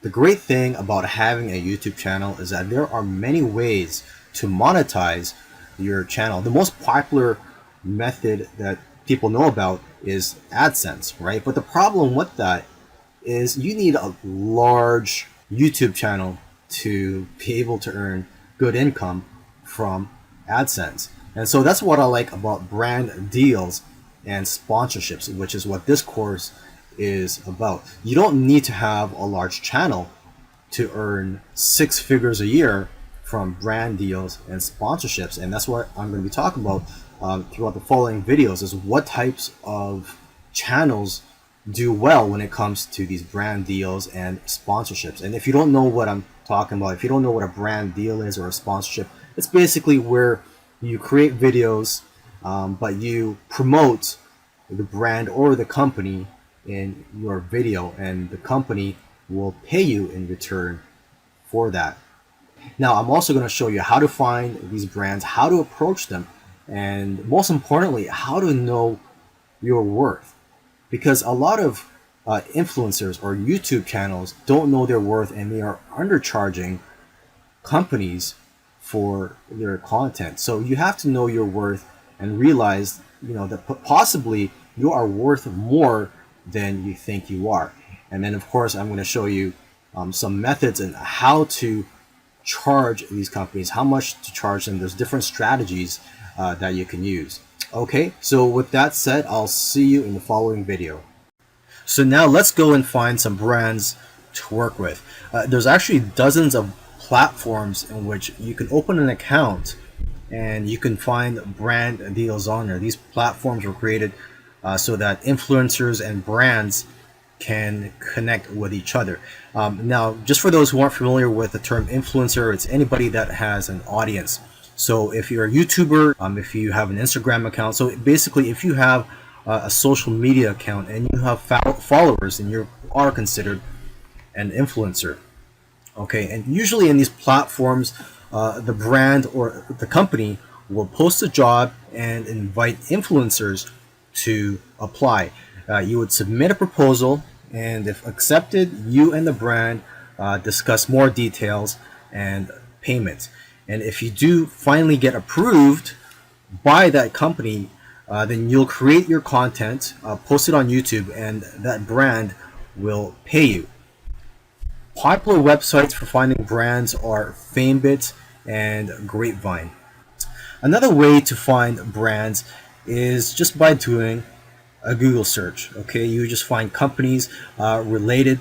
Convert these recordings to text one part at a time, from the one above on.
The great thing about having a YouTube channel is that there are many ways to monetize your channel. The most popular method that people know about is AdSense, right? But the problem with that is you need a large YouTube channel to be able to earn good income from AdSense. And so that's what I like about brand deals and sponsorships, which is what this course is about. You don't need to have a large channel to earn six figures a year from brand deals and sponsorships. And that's what I'm going to be talking about throughout the following videos, is what types of channels do well when it comes to these brand deals and sponsorships. And if you don't know what I'm talking about, if you don't know what a brand deal is or a sponsorship, it's basically where you create videos, but you promote the brand or the company in your video, and the company will pay you in return for that. Now, I'm also going to show you how to find these brands, how to approach them, and most importantly, how to know your worth. Because a lot of influencers or YouTube channels don't know their worth, and they are undercharging companies for their content. So you have to know your worth and realize, that possibly you are worth more than you think you are. And then, of course, I'm going to show you some methods and how to charge these companies, how much to charge them. There's different strategies that you can use. Okay, so with that said, I'll see you in the following video. So now let's go and find some brands to work with. There's actually dozens of platforms in which you can open an account and you can find brand deals on there. These platforms were created so that influencers and brands can connect with each other. Now, just for those who aren't familiar with the term influencer, it's anybody that has an audience. So if you're a YouTuber, if you have an Instagram account, so basically if you have a social media account and you have followers, then you are considered an influencer. Okay, and usually in these platforms, the brand or the company will post a job and invite influencers to apply. You would submit a proposal, and if accepted, you and the brand discuss more details and payments. And if you do finally get approved by that company, then you'll create your content, post it on YouTube, and that brand will pay you. Popular websites for finding brands are FameBit and Grapevine. Another way to find brands is just by doing a Google search. Okay, you just find companies related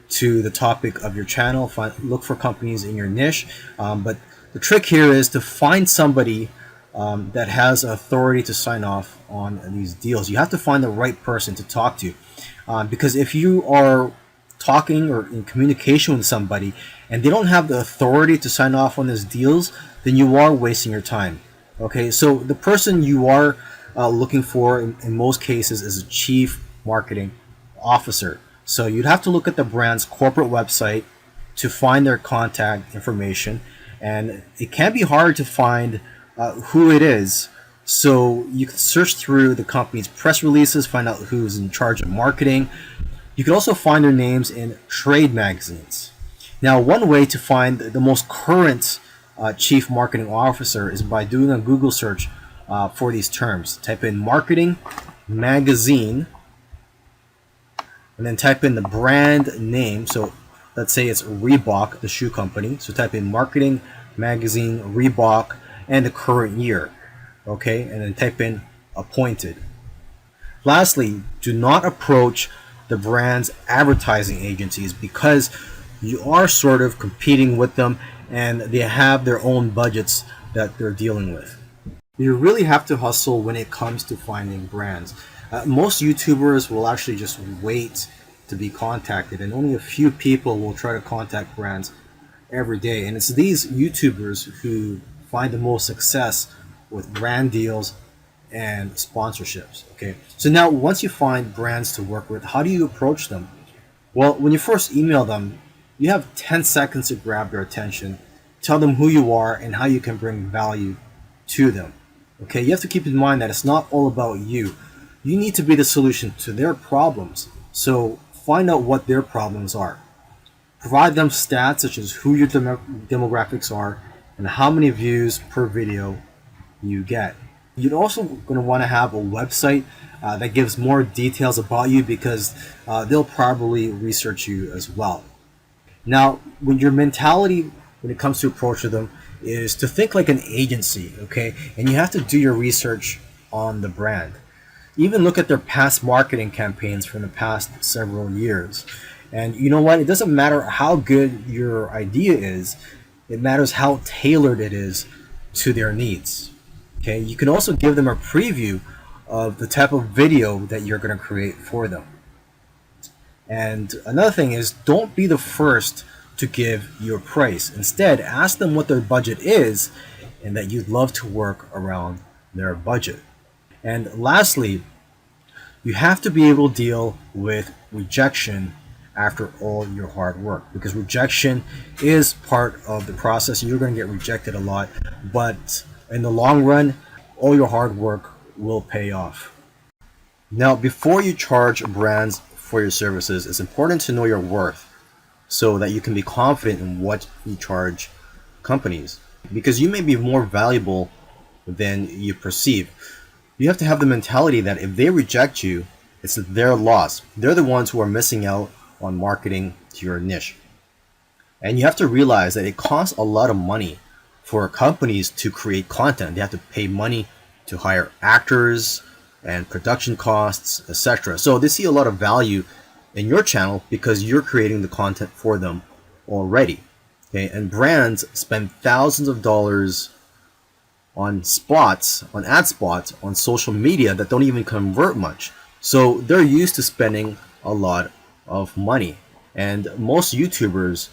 to the topic of your channel. Look for companies in your niche, but the trick here is to find somebody that has authority to sign off on these deals. You have to find the right person to talk to, because if you are talking or in communication with somebody and they don't have the authority to sign off on these deals, then you are wasting your time. Okay, so the person you are looking for in most cases is a chief marketing officer. So you'd have to look at the brand's corporate website to find their contact information, and it can be hard to find who it is. So you can search through the company's press releases, find out who's in charge of marketing. You can also find their names in trade magazines. Now, one way to find the most current chief marketing officer is by doing a Google search for these terms. Type in marketing magazine and then type in the brand name. So let's say it's Reebok, the shoe company. So type in marketing magazine Reebok and the current year. Okay, and then type in appointed. Lastly, do not approach the brand's advertising agencies, because you are sort of competing with them and they have their own budgets that they're dealing with. You really have to hustle when it comes to finding brands. Most YouTubers will actually just wait to be contacted, and only a few people will try to contact brands every day. And it's these YouTubers who find the most success with brand deals and sponsorships. Okay, so now once you find brands to work with, how do you approach them? Well, when you first email them, you have 10 seconds to grab their attention, tell them who you are and how you can bring value to them. Okay, you have to keep in mind that it's not all about you. You need to be the solution to their problems. So find out what their problems are. Provide them stats such as who your demographics are and how many views per video you get. You're also going to want to have a website that gives more details about you, because they'll probably research you as well. Now, when your mentality when it comes to approaching them is to think like an agency, okay? And you have to do your research on the brand. Even look at their past marketing campaigns from the past several years. And you know what? It doesn't matter how good your idea is, it matters how tailored it is to their needs. Okay, you can also give them a preview of the type of video that you're going to create for them. And another thing is, don't be the first to give your price. Instead, ask them what their budget is and that you'd love to work around their budget. And lastly, you have to be able to deal with rejection after all your hard work, because rejection is part of the process. You're going to get rejected a lot, but in the long run, all your hard work will pay off. Now, before you charge brands for your services, it's important to know your worth so that you can be confident in what you charge companies, because you may be more valuable than you perceive. You have to have the mentality that if they reject you, it's their loss. They're the ones who are missing out on marketing to your niche. And you have to realize that it costs a lot of money for companies to create content. They have to pay money to hire actors and production costs, etc. So they see a lot of value in your channel because you're creating the content for them already. Okay, and brands spend thousands of dollars on spots, on ad spots, on social media that don't even convert much. So they're used to spending a lot of money. And most YouTubers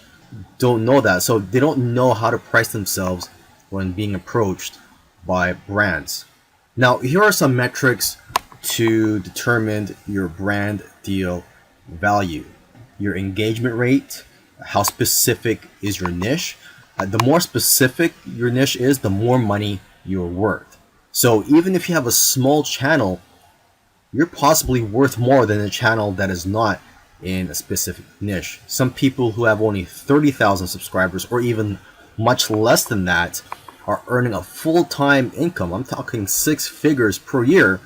don't know that. So they don't know how to price themselves when being approached by brands. Now, here are some metrics to determine your brand deal value. Your engagement rate, how specific is your niche. The more specific your niche is, the more money you're worth. So even if you have a small channel, you're possibly worth more than a channel that is not in a specific niche. Some people who have only 30,000 subscribers or even much less than that are earning a full-time income. I'm talking 6 figures per year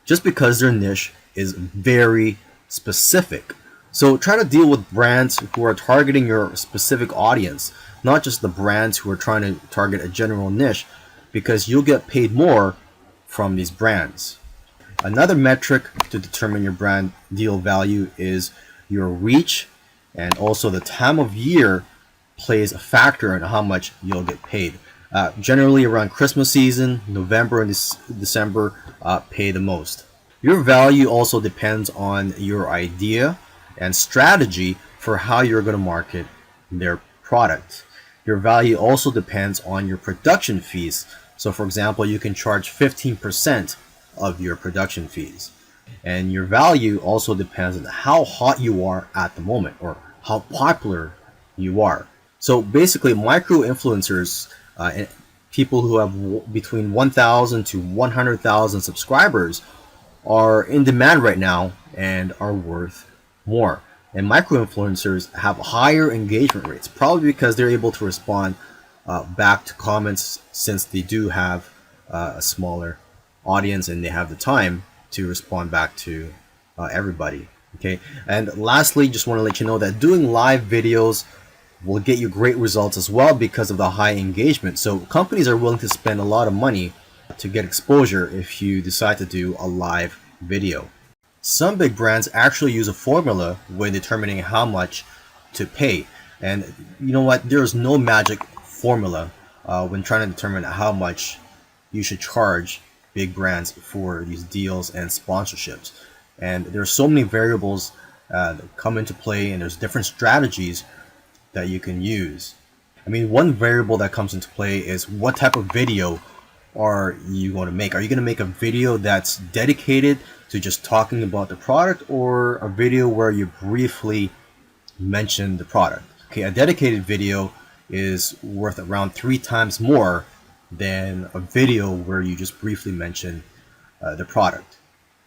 just because their niche is very specific. So try to deal with brands who are targeting your specific audience, not just the brands who are trying to target a general niche, because you'll get paid more from these brands. Another metric to determine your brand deal value is your reach, and also the time of year plays a factor in how much you'll get paid. Generally around Christmas season, November and December pay the most. Your value also depends on your idea and strategy for how you're going to market their product. Your value also depends on your production fees. So for example, you can charge 15% of your production fees. And your value also depends on how hot you are at the moment or how popular you are. So basically, micro influencers, people who have between 1,000 to 100,000 subscribers are in demand right now and are worth more. And micro influencers have higher engagement rates, probably because they're able to respond back to comments, since they do have a smaller audience and they have the time to respond back to everybody. Okay, and lastly, just want to let you know that doing live videos will get you great results as well because of the high engagement. So companies are willing to spend a lot of money to get exposure if you decide to do a live video. Some big brands actually use a formula when determining how much to pay. And you know what? There's no magic formula when trying to determine how much you should charge big brands for these deals and sponsorships. And there's so many variables that come into play, and there's different strategies that you can use. I mean, one variable that comes into play is what type of video are you going to make? Are you going to make a video that's dedicated to just talking about the product, or a video where you briefly mention the product? Okay, a dedicated video is worth around 3 times more than a video where you just briefly mention the product.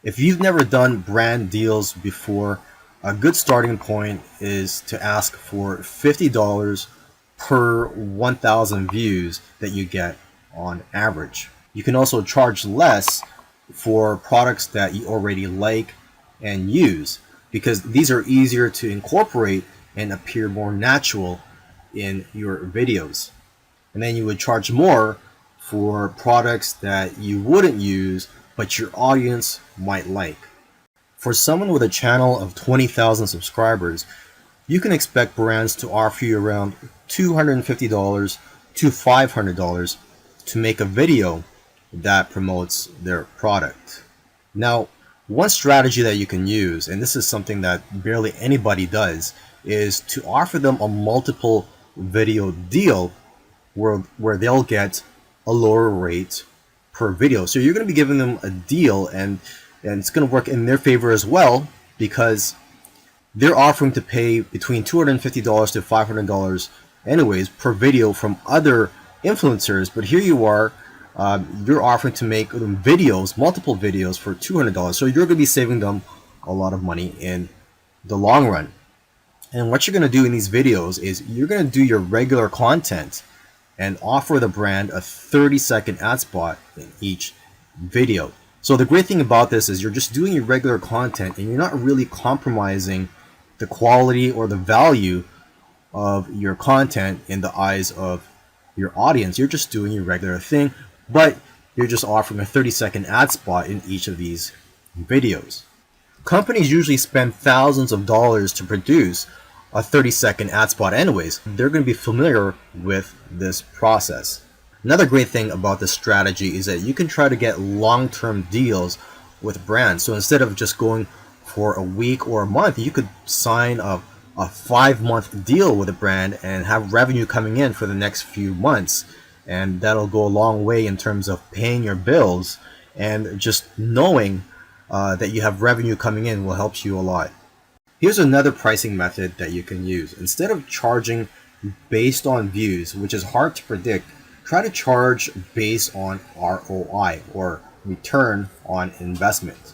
If you've never done brand deals before, A good starting point is to ask for $50 per 1,000 views that you get on average. You can also charge less for products that you already like and use, because these are easier to incorporate and appear more natural in your videos. And then you would charge more for products that you wouldn't use but your audience might like. For someone with a channel of 20,000 subscribers, you can expect brands to offer you around $250 to $500 to make a video that promotes their product. Now, one strategy that you can use, and this is something that barely anybody does, is to offer them a multiple video deal where they'll get a lower rate per video. So you're going to be giving them a deal, and it's going to work in their favor as well, because they're offering to pay between $250 to $500 anyways per video from other influencers. But here you are, you're offering to make videos, multiple videos for $200. So you're going to be saving them a lot of money in the long run. And what you're going to do in these videos is you're going to do your regular content and offer the brand a 30-second ad spot in each video. So the great thing about this is you're just doing your regular content and you're not really compromising the quality or the value of your content in the eyes of your audience. You're just doing your regular thing, but you're just offering a 30-second ad spot in each of these videos. Companies usually spend thousands of dollars to produce a 30-second ad spot anyways. They're going to be familiar with this process. Another great thing about this strategy is that you can try to get long-term deals with brands. So instead of just going for a week or a month, you could sign a 5-month deal with a brand and have revenue coming in for the next few months. And that'll go a long way in terms of paying your bills, and just knowing that you have revenue coming in will help you a lot. Here's another pricing method that you can use. Instead of charging based on views, which is hard to predict, try to charge based on ROI, or return on investment.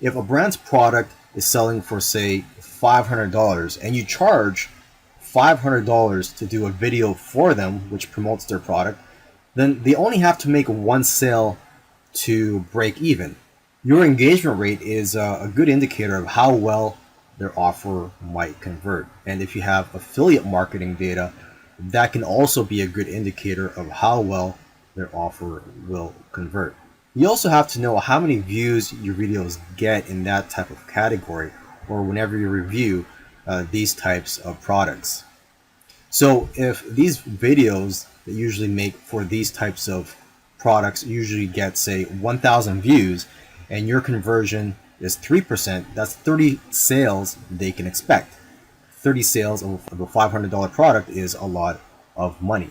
If a brand's product is selling for, say, $500 and you charge $500 to do a video for them which promotes their product, then they only have to make one sale to break even. Your engagement rate is a good indicator of how well their offer might convert. And if you have affiliate marketing data, that can also be a good indicator of how well their offer will convert. You also have to know how many views your videos get in that type of category, or whenever you review these types of products. So if these videos that usually make for these types of products usually get, say, 1,000 views, and your conversion is 3%, that's 30 sales they can expect. 30 sales of a $500 product is a lot of money.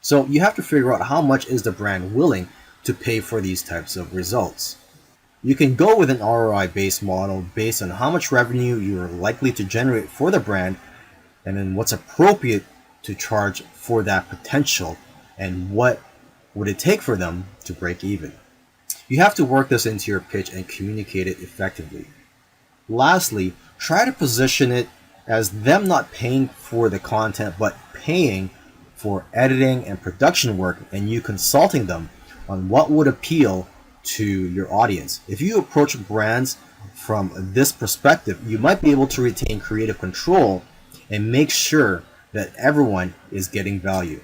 So you have to figure out how much is the brand willing to pay for these types of results. You can go with an ROI-based model based on how much revenue you're likely to generate for the brand, and then what's appropriate to charge for that potential, and what would it take for them to break even. You have to work this into your pitch and communicate it effectively. Lastly, try to position it as them not paying for the content, but paying for editing and production work, and you consulting them on what would appeal to your audience. If you approach brands from this perspective, you might be able to retain creative control and make sure that everyone is getting value.